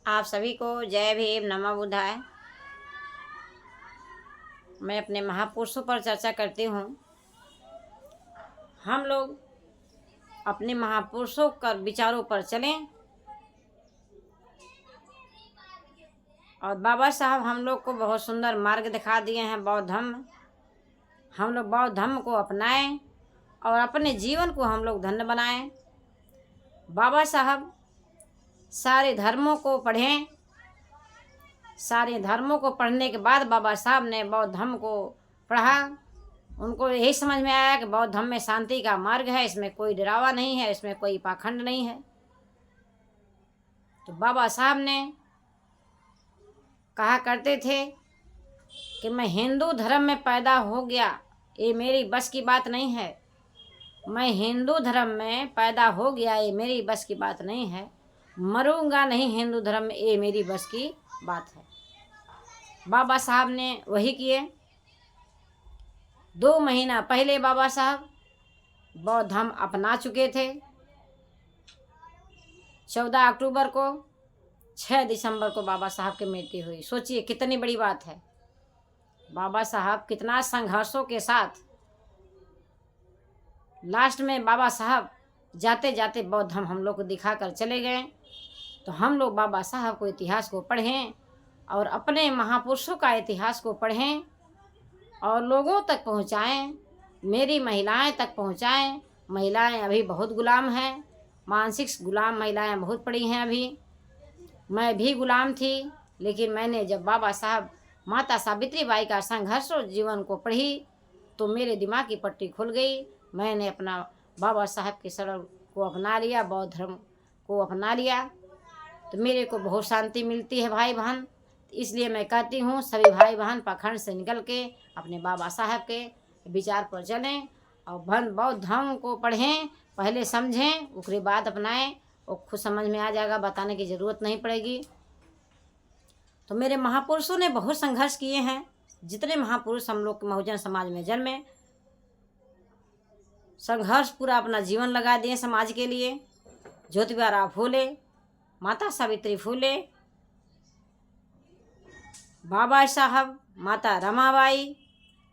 आप सभी को जय भीम, नमः बुद्धाय। मैं अपने महापुरुषों पर चर्चा करती हूँ। हम लोग अपने महापुरुषों के विचारों पर चलें और बाबा साहब हम लोग को बहुत सुंदर मार्ग दिखा दिए हैं, बौद्ध धर्म। हम लोग बौद्ध धर्म को अपनाएं और अपने जीवन को हम लोग धन्य बनाएं। बाबा साहब सारे धर्मों को पढ़ें। सारे धर्मों को पढ़ने के बाद बाबा साहब ने बौद्ध धर्म को पढ़ा। उनको यही समझ में आया कि बौद्ध धर्म में शांति का मार्ग है, इसमें कोई डरावा नहीं है, इसमें कोई पाखंड नहीं है। तो बाबा साहब ने कहा करते थे कि मैं हिंदू धर्म में पैदा हो गया, ये मेरी बस की बात नहीं है। मैं हिंदू धर्म में पैदा हो गया, ये मेरी बस की बात नहीं है। मरूंगा नहीं हिंदू धर्म में, ये मेरी बस की बात है। बाबा साहब ने वही किए। 2 महीना पहले बाबा साहब बौद्ध धर्म अपना चुके थे। 14 अक्टूबर को, 6 दिसंबर को बाबा साहब की मृत्यु हुई। सोचिए कितनी बड़ी बात है। बाबा साहब कितना संघर्षों के साथ लास्ट में बाबा साहब जाते जाते बौद्ध धर्म हम लोग को दिखा कर चले गए। तो हम लोग बाबा साहब को इतिहास को पढ़ें और अपने महापुरुषों का इतिहास को पढ़ें और लोगों तक पहुंचाएं। मेरी महिलाएं तक पहुंचाएं। महिलाएं अभी बहुत गुलाम हैं, मानसिक गुलाम महिलाएं बहुत पड़ी हैं अभी। मैं भी गुलाम थी, लेकिन मैंने जब बाबा साहब माता सावित्री बाई का संघर्ष जीवन को पढ़ी तो मेरे दिमाग की पट्टी खुल गई। मैंने अपना बाबा साहब के शरण को अपना लिया, बौद्ध धर्म को अपना लिया। तो मेरे को बहुत शांति मिलती है भाई बहन। इसलिए मैं कहती हूँ सभी भाई बहन पाखंड से निकल के अपने बाबा साहब के विचार पर चलें और बौद्ध धर्म को पढ़ें, पहले समझें, उसके बाद अपनाएं। और खुद समझ में आ जाएगा, बताने की ज़रूरत नहीं पड़ेगी। तो मेरे महापुरुषों ने बहुत संघर्ष किए हैं। जितने महापुरुष हम लोग के बहुजन समाज में जन्मे, संघर्ष पूरा अपना जीवन लगा दिए समाज के लिए। ज्योतिबा फूले, माता सावित्री फूले, बाबा साहब, माता रमाबाई,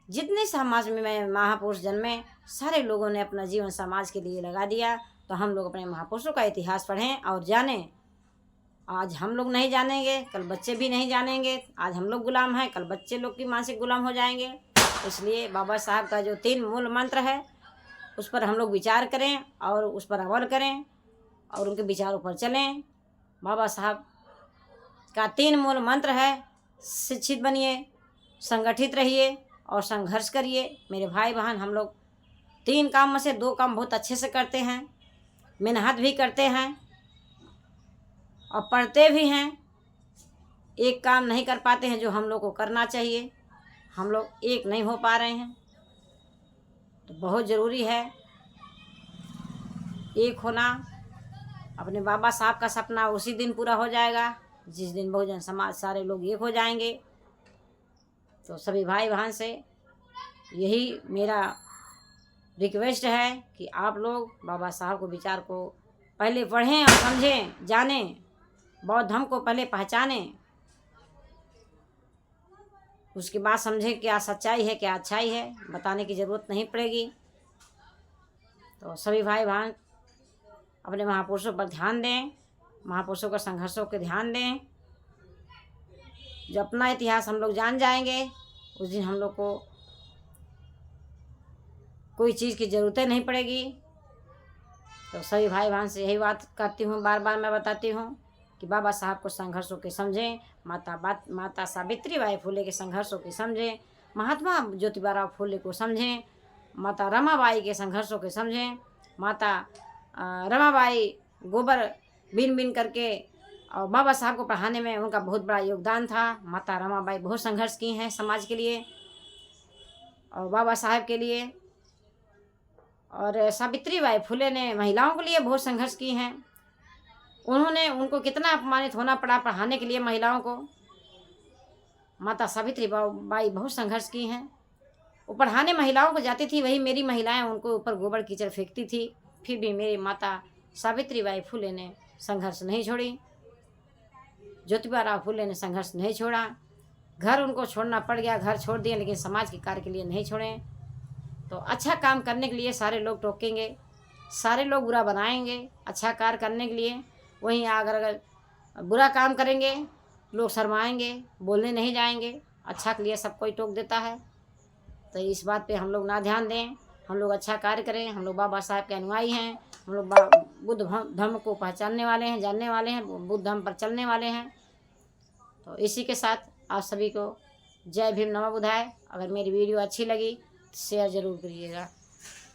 जितने समाज में महापुरुष जन्मे, सारे लोगों ने अपना जीवन समाज के लिए लगा दिया। तो हम लोग अपने महापुरुषों का इतिहास पढ़ें और जानें। आज हम लोग नहीं जानेंगे, कल बच्चे भी नहीं जानेंगे। आज हम लोग गुलाम हैं, कल बच्चे लोग की मानसिक गुलाम हो जाएंगे। इसलिए बाबा साहब का जो 3 मूल मंत्र है उस पर हम लोग विचार करें और उस पर अमल करें और उनके विचारों पर चलें। बाबा साहब का 3 मूल मंत्र है, शिक्षित बनिए, संगठित रहिए और संघर्ष करिए। मेरे भाई बहन, हम लोग 3 काम में से 2 काम बहुत अच्छे से करते हैं, मेहनत भी करते हैं और पढ़ते भी हैं। एक काम नहीं कर पाते हैं जो हम लोग को करना चाहिए। हम लोग एक नहीं हो पा रहे हैं। तो बहुत ज़रूरी है एक होना। अपने बाबा साहब का सपना उसी दिन पूरा हो जाएगा जिस दिन बहुजन समाज सारे लोग एक हो जाएंगे। तो सभी भाई बहन से यही मेरा रिक्वेस्ट है कि आप लोग बाबा साहब को विचार को पहले पढ़ें और समझें, जानें, बौद्ध धर्म को पहले पहचानें, उसके बाद समझें क्या सच्चाई है क्या अच्छाई है। बताने की ज़रूरत नहीं पड़ेगी। तो सभी भाई बहन अपने महापुरुषों पर ध्यान दें, महापुरुषों के संघर्षों के ध्यान दें। जो अपना इतिहास हम लोग जान जाएंगे, उस दिन हम लोग को कोई चीज़ की ज़रूरत नहीं पड़ेगी। तो सभी भाई बहन से यही बात करती हूँ, बार बार मैं बताती हूँ कि बाबा साहब को संघर्षों के समझें, माता सावित्री बाई फुले के संघर्षों के समझें, महात्मा ज्योतिबा फुले को समझें, माता रमाबाई के संघर्षों के समझें। माता रमाबाई गोबर बीन बीन करके और बाबा साहब को पढ़ाने में उनका बहुत बड़ा योगदान था। माता रमाबाई बहुत संघर्ष की हैं समाज के लिए और बाबा साहब के लिए। और सावित्री बाई फुले ने महिलाओं के लिए बहुत संघर्ष की हैं। उनको कितना अपमानित होना पड़ा पढ़ाने के लिए महिलाओं को। माता सावित्री बाई बहुत संघर्ष की हैं। वो पढ़ाने महिलाओं को जाती थी, वही मेरी महिलाएं उनको ऊपर गोबर कीचड़ फेंकती थी, फिर भी मेरी माता सावित्री बाई फुले ने संघर्ष नहीं छोड़ी। ज्योतिबा राव फुले ने संघर्ष नहीं छोड़ा। घर उनको छोड़ना पड़ गया, घर छोड़ दिए, लेकिन समाज के कार्य के लिए नहीं छोड़े। तो अच्छा काम करने के लिए सारे लोग टोकेंगे, सारे लोग बुरा बनाएंगे। अच्छा कार्य करने के लिए वहीं अगर बुरा काम करेंगे लोग शर्माएंगे, बोलने नहीं जाएंगे। अच्छा के लिए सब कोई टोक देता है। तो इस बात पे हम लोग ना ध्यान दें, हम लोग अच्छा कार्य करें। हम लोग बाबा साहब के अनुयायी हैं, हम लोग बुद्ध धर्म को पहचानने वाले हैं, जानने वाले हैं, बुद्ध धर्म पर चलने वाले हैं। तो इसी के साथ आप सभी को जय भीम, नमो बुद्धाय। अगर मेरी वीडियो अच्छी लगी तो शेयर ज़रूर करिएगा।